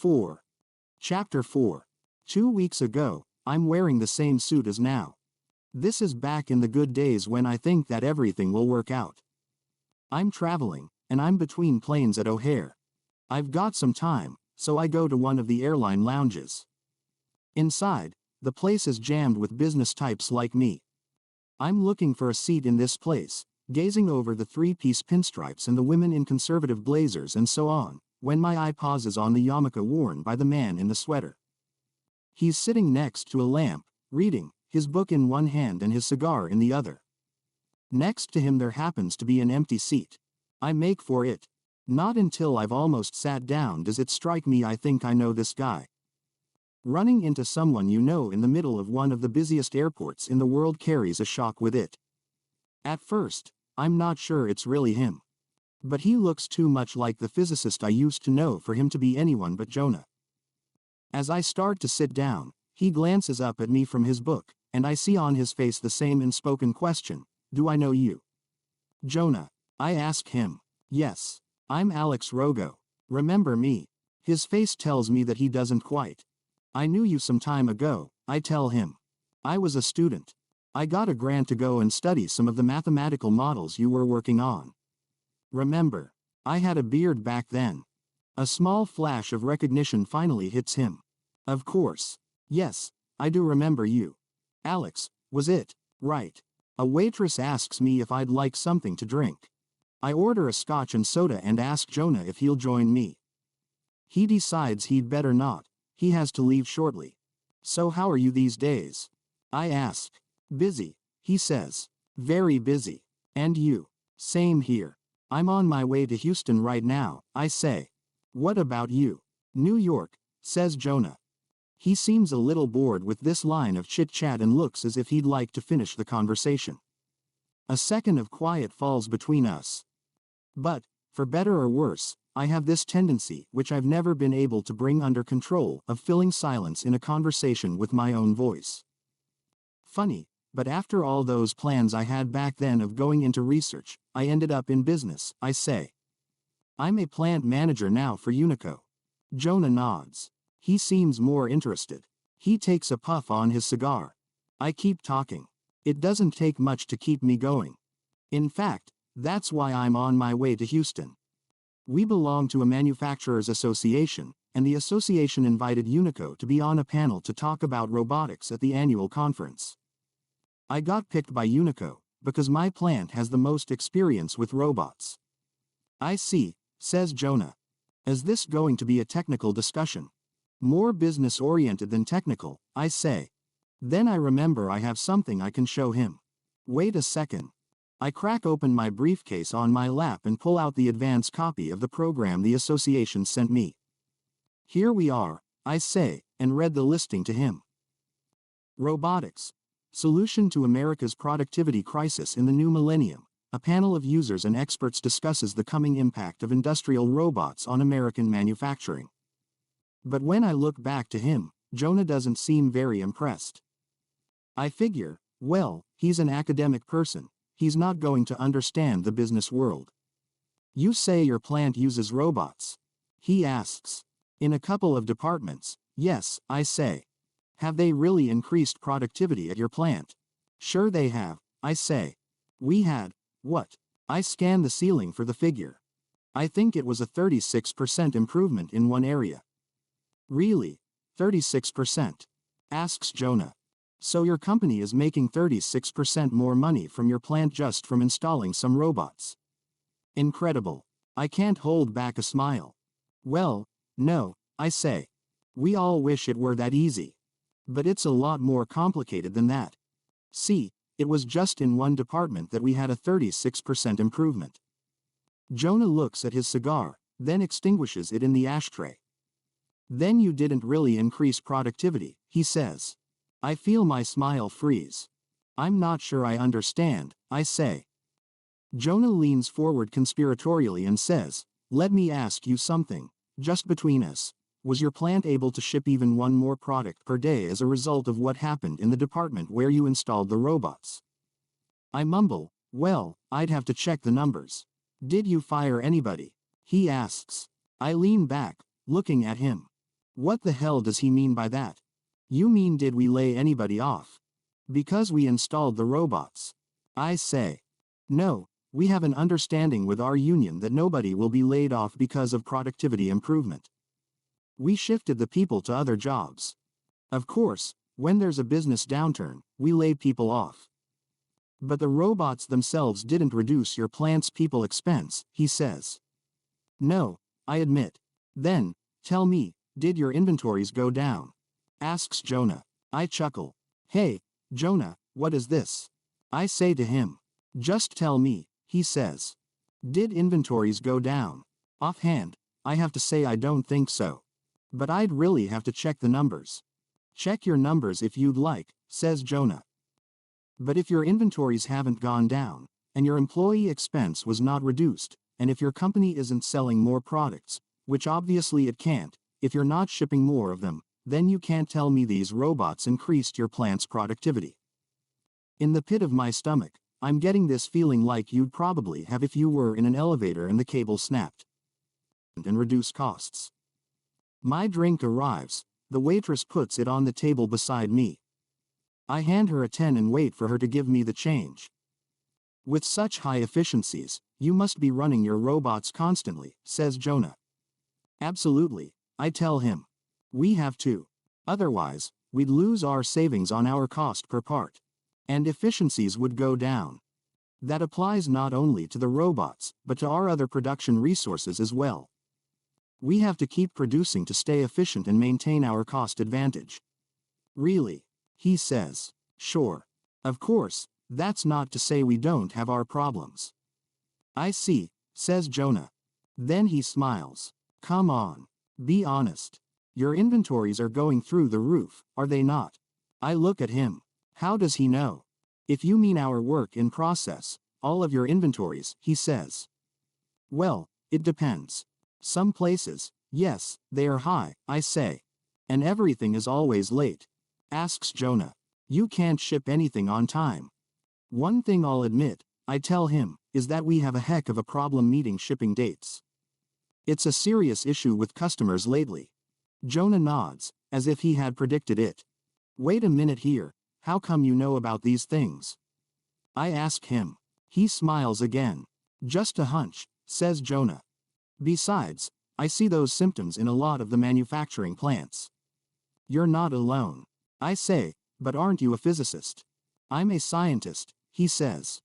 4. Chapter 4. 2 weeks ago, I'm wearing the same suit as now. This is back in the good days when I think that everything will work out. I'm traveling, and I'm between planes at O'Hare. I've got some time, so I go to one of the airline lounges. Inside, the place is jammed with business types like me. I'm looking for a seat in this place, gazing over the three-piece pinstripes and the women in conservative blazers and so on, when my eye pauses on the yarmulke worn by the man in the sweater. He's sitting next to a lamp, reading, his book in one hand and his cigar in the other. Next to him there happens to be an empty seat. I make for it. Not until I've almost sat down does it strike me I think I know this guy. Running into someone you know in the middle of one of the busiest airports in the world carries a shock with it. At first, I'm not sure it's really him. But he looks too much like the physicist I used to know for him to be anyone but Jonah. As I start to sit down, he glances up at me from his book, and I see on his face the same unspoken question, "Do I know you?" "Jonah," I ask him. "Yes. I'm Alex Rogo. Remember me?" His face tells me that he doesn't quite. "I knew you some time ago," I tell him. "I was a student. I got a grant to go and study some of the mathematical models you were working on. Remember? I had a beard back then." A small flash of recognition finally hits him. "Of course. Yes, I do remember you. Alex, was it? Right." A waitress asks me if I'd like something to drink. I order a scotch and soda and ask Jonah if he'll join me. He decides he'd better not. He has to leave shortly. "So how are you these days?" I ask. "Busy," he says. "Very busy. And you?" "Same here. I'm on my way to Houston right now," I say. "What about you?" "New York," says Jonah. He seems a little bored with this line of chit-chat and looks as if he'd like to finish the conversation. A second of quiet falls between us. But, for better or worse, I have this tendency, which I've never been able to bring under control, of filling silence in a conversation with my own voice. Funny, but after all those plans I had back then of going into research, I ended up in business, I say. "I'm a plant manager now for Unico." Jonah nods. He seems more interested. He takes a puff on his cigar. I keep talking. It doesn't take much to keep me going. In fact, that's why I'm on my way to Houston. We belong to a manufacturers association, and the association invited Unico to be on a panel to talk about robotics at the annual conference. I got picked by Unico, because my plant has the most experience with robots. "I see," says Jonah. "Is this going to be a technical discussion?" "More business-oriented than technical," I say. Then I remember I have something I can show him. Wait a second. I crack open my briefcase on my lap and pull out the advance copy of the program the association sent me. "Here we are," I say, and read the listing to him. Robotics. Solution to America's productivity crisis in the new millennium. A panel of users and experts discusses the coming impact of industrial robots on American manufacturing. But when I look back to him, Jonah doesn't seem very impressed. I figure, well, he's an academic person. He's not going to understand the business world. "You say your plant uses robots?" he asks. "In a couple of departments, yes," I say. "Have they really increased productivity at your plant?" "Sure they have," I say. "We had, what?" I scan the ceiling for the figure. I think it was a 36% improvement in one area. "Really? 36%? asks Jonah. "So your company is making 36% more money from your plant just from installing some robots?" Incredible. I can't hold back a smile. "Well, no," I say. "We all wish it were that easy. But it's a lot more complicated than that. See, it was just in one department that we had a 36% improvement." Jonah looks at his cigar, then extinguishes it in the ashtray. "Then you didn't really increase productivity," he says. I feel my smile freeze. "I'm not sure I understand," I say. Jonah leans forward conspiratorially and says, "Let me ask you something, just between us. Was your plant able to ship even one more product per day as a result of what happened in the department where you installed the robots?" I mumble, "Well, I'd have to check the numbers." "Did you fire anybody?" he asks. I lean back, looking at him. What the hell does he mean by that? You mean did we lay anybody off? Because we installed the robots. I say. No, we have an understanding with our union that nobody will be laid off because of productivity improvement. We shifted the people to other jobs. Of course, when there's a business downturn, we lay people off. But the robots themselves didn't reduce your plant's people expense, he says. No, I admit. Then, tell me, did your inventories go down? Asks Jonah. I chuckle. Hey, Jonah, what is this? I say to him. Just tell me, he says. Did inventories go down? Offhand, I have to say I don't think so. But I'd really have to check the numbers. Check your numbers if you'd like, says Jonah. But if your inventories haven't gone down, and your employee expense was not reduced, and if your company isn't selling more products, which obviously it can't, if you're not shipping more of them, then you can't tell me these robots increased your plant's productivity. In the pit of my stomach, I'm getting this feeling like you'd probably have if you were in an elevator and the cable snapped. And reduce costs. My drink arrives, the waitress puts it on the table beside me. I hand her a 10 and wait for her to give me the change. With such high efficiencies, you must be running your robots constantly, says Jonah. Absolutely, I tell him. We have to. Otherwise, we'd lose our savings on our cost per part. And efficiencies would go down. That applies not only to the robots, but to our other production resources as well. We have to keep producing to stay efficient and maintain our cost advantage. Really? He says. Sure. Of course, that's not to say we don't have our problems. I see, says Jonah. Then he smiles. Come on. Be honest. Your inventories are going through the roof, are they not? I look at him. How does he know? If you mean our work in process, all of your inventories, he says. Well, it depends. Some places, yes, they are high, I say. And everything is always late. Asks Jonah. You can't ship anything on time. One thing I'll admit, I tell him, is that we have a heck of a problem meeting shipping dates. It's a serious issue with customers lately. Jonah nods, as if he had predicted it. Wait a minute here, how come you know about these things? I ask him. He smiles again. Just a hunch, says Jonah. Besides, I see those symptoms in a lot of the manufacturing plants. You're not alone. I say, but aren't you a physicist? I'm a scientist, he says.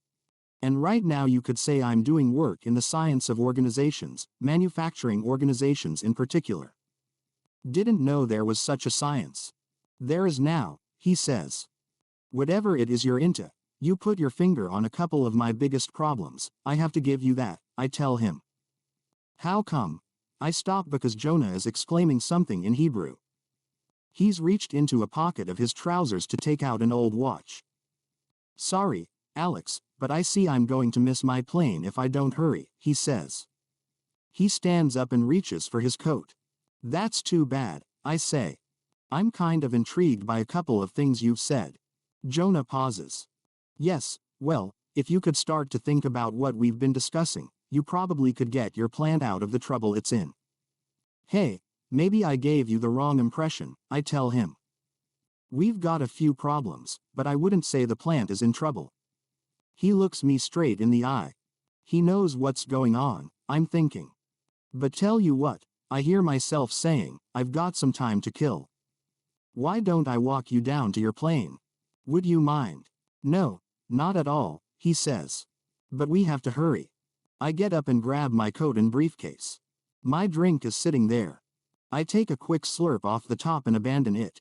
And right now you could say I'm doing work in the science of organizations, manufacturing organizations in particular. Didn't know there was such a science. There is now, he says. Whatever it is you're into, you put your finger on a couple of my biggest problems, I have to give you that, I tell him. How come? I stop because Jonah is exclaiming something in Hebrew. He's reached into a pocket of his trousers to take out an old watch. Sorry, Alex, but I see I'm going to miss my plane if I don't hurry, he says. He stands up and reaches for his coat. That's too bad, I say. I'm kind of intrigued by a couple of things you've said. Jonah pauses. Yes, well, if you could start to think about what we've been discussing, you probably could get your plant out of the trouble it's in. Hey, maybe I gave you the wrong impression, I tell him. We've got a few problems, but I wouldn't say the plant is in trouble. He looks me straight in the eye. He knows what's going on, I'm thinking. But tell you what, I hear myself saying, I've got some time to kill. Why don't I walk you down to your plane? Would you mind? No, not at all, he says. But we have to hurry. I get up and grab my coat and briefcase. My drink is sitting there. I take a quick slurp off the top and abandon it.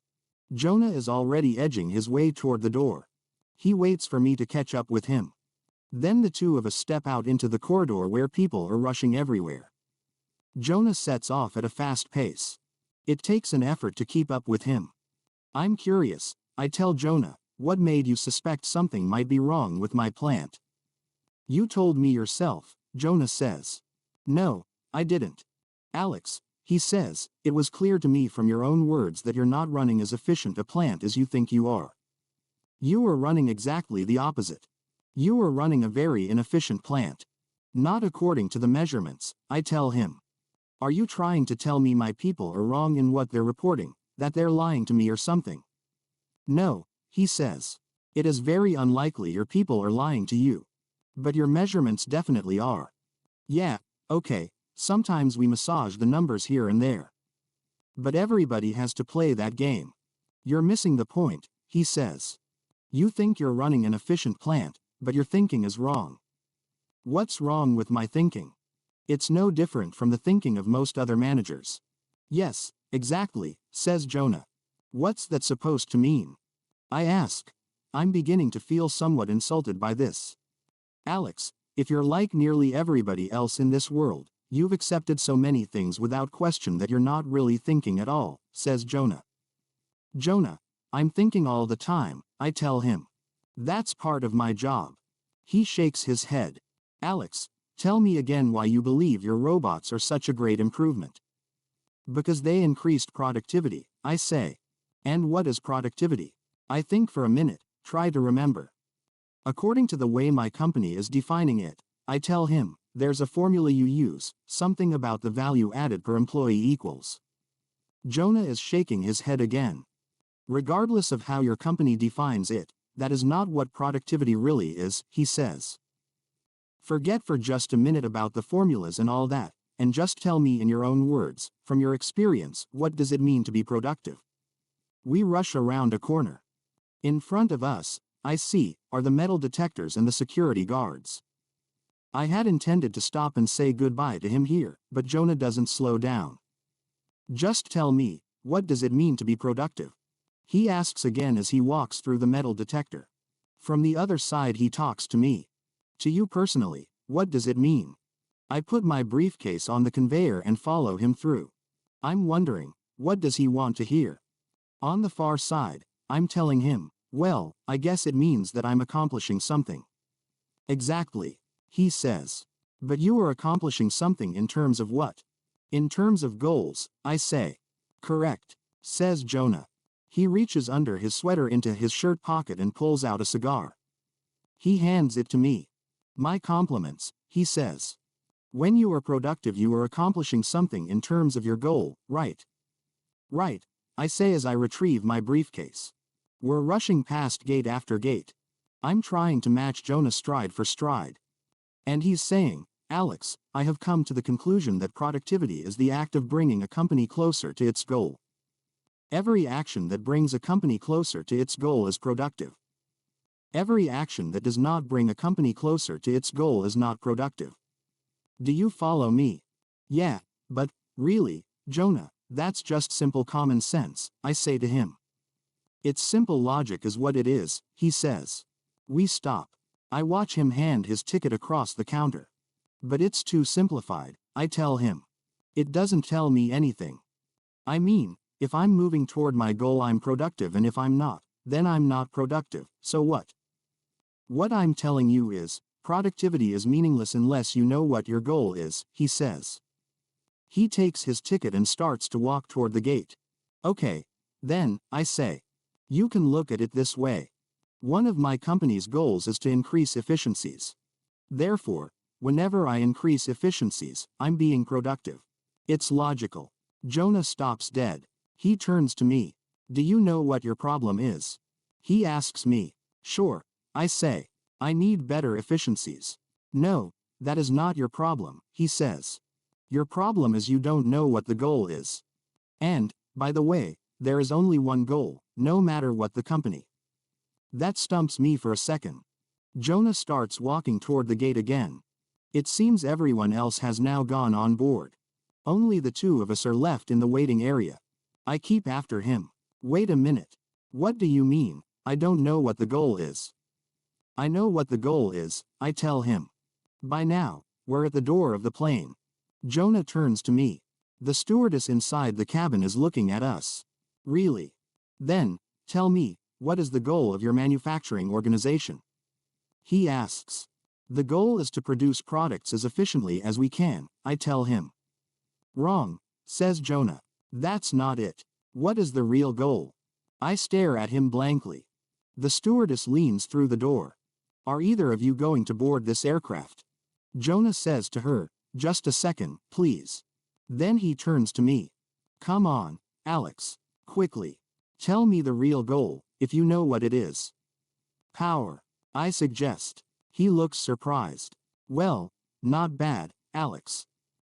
Jonah is already edging his way toward the door. He waits for me to catch up with him. Then the two of us step out into the corridor where people are rushing everywhere. Jonah sets off at a fast pace. It takes an effort to keep up with him. I'm curious, I tell Jonah, what made you suspect something might be wrong with my plant? You told me yourself, Jonah says. No, I didn't. Alex, he says, it was clear to me from your own words that you're not running as efficient a plant as you think you are. You are running exactly the opposite. You are running a very inefficient plant. Not according to the measurements, I tell him. Are you trying to tell me my people are wrong in what they're reporting, that they're lying to me or something? No, he says. It is very unlikely your people are lying to you. But your measurements definitely are. Yeah, okay, sometimes we massage the numbers here and there. But everybody has to play that game. You're missing the point, he says. You think you're running an efficient plant, but your thinking is wrong. What's wrong with my thinking? It's no different from the thinking of most other managers. Yes, exactly, says Jonah. What's that supposed to mean? I ask. I'm beginning to feel somewhat insulted by this. Alex, if you're like nearly everybody else in this world, you've accepted so many things without question that you're not really thinking at all, says Jonah. Jonah, I'm thinking all the time, I tell him. That's part of my job. He shakes his head. Alex, tell me again why you believe your robots are such a great improvement. Because they increased productivity, I say. And what is productivity? I think for a minute, try to remember. According to the way my company is defining it, I tell him, there's a formula you use, something about the value added per employee equals. Jonah is shaking his head again. Regardless of how your company defines it, that is not what productivity really is, he says. Forget for just a minute about the formulas and all that, and just tell me in your own words, from your experience, what does it mean to be productive? We rush around a corner. In front of us, I see, are the metal detectors and the security guards. I had intended to stop and say goodbye to him here, but Jonah doesn't slow down. Just tell me, what does it mean to be productive? He asks again as he walks through the metal detector. From the other side he talks to me. To you personally, what does it mean? I put my briefcase on the conveyor and follow him through. I'm wondering, what does he want to hear? On the far side, I'm telling him, well, I guess it means that I'm accomplishing something. Exactly, he says. But you are accomplishing something in terms of what? In terms of goals, I say. Correct, says Jonah. He reaches under his sweater into his shirt pocket and pulls out a cigar. He hands it to me. My compliments, he says. When you are productive you are accomplishing something in terms of your goal, right? Right, I say as I retrieve my briefcase. We're rushing past gate after gate. I'm trying to match Jonah stride for stride. And he's saying, Alex, I have come to the conclusion that productivity is the act of bringing a company closer to its goal. Every action that brings a company closer to its goal is productive. Every action that does not bring a company closer to its goal is not productive. Do you follow me? Yeah, but, really, Jonah, that's just simple common sense, I say to him. It's simple logic is what it is, he says. We stop. I watch him hand his ticket across the counter. But it's too simplified, I tell him. It doesn't tell me anything. I mean, if I'm moving toward my goal I'm productive and if I'm not, then I'm not productive, so what? What I'm telling you is, productivity is meaningless unless you know what your goal is, he says. He takes his ticket and starts to walk toward the gate. Okay, then, I say. You can look at it this way. One of my company's goals is to increase efficiencies. Therefore, whenever I increase efficiencies, I'm being productive. It's logical. Jonah stops dead. He turns to me. Do you know what your problem is? He asks me. Sure, I say. I need better efficiencies. No, that is not your problem, he says. Your problem is you don't know what the goal is. And, by the way, there is only one goal, no matter what the company. That stumps me for a second. Jonah starts walking toward the gate again. It seems everyone else has now gone on board. Only the two of us are left in the waiting area. I keep after him. Wait a minute. What do you mean, I don't know what the goal is? I know what the goal is, I tell him. By now, we're at the door of the plane. Jonah turns to me. The stewardess inside the cabin is looking at us. Really? Then, tell me, what is the goal of your manufacturing organization? He asks. The goal is to produce products as efficiently as we can, I tell him. Wrong, says Jonah. That's not it. What is the real goal? I stare at him blankly. The stewardess leans through the door. Are either of you going to board this aircraft? Jonah says to her, just a second, please. Then he turns to me. Come on, Alex. Quickly. Tell me the real goal, if you know what it is. Power, I suggest. He looks surprised. Well, not bad, Alex.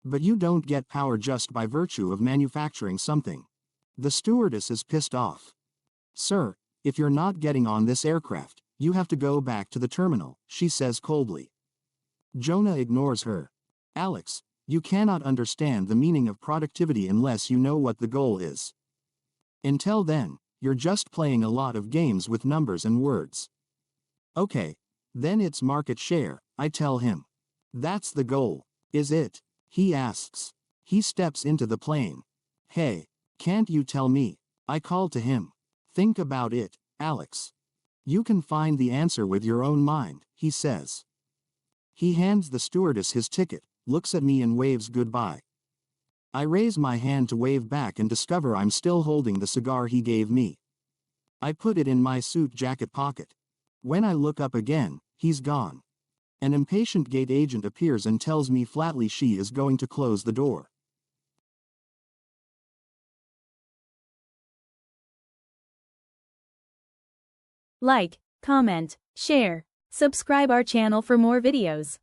But you don't get power just by virtue of manufacturing something. The stewardess is pissed off. Sir, if you're not getting on this aircraft, you have to go back to the terminal, she says coldly. Jonah ignores her. Alex, you cannot understand the meaning of productivity unless you know what the goal is. Until then, you're just playing a lot of games with numbers and words. Okay, then it's market share, I tell him. That's the goal, is it? He asks. He steps into the plane. Hey, can't you tell me? I call to him. Think about it, Alex. You can find the answer with your own mind, he says. He hands the stewardess his ticket, looks at me and waves goodbye. I raise my hand to wave back and discover I'm still holding the cigar he gave me. I put it in my suit jacket pocket. When I look up again, he's gone. An impatient gate agent appears and tells me flatly she is going to close the door. Like, comment, share, subscribe our channel for more videos.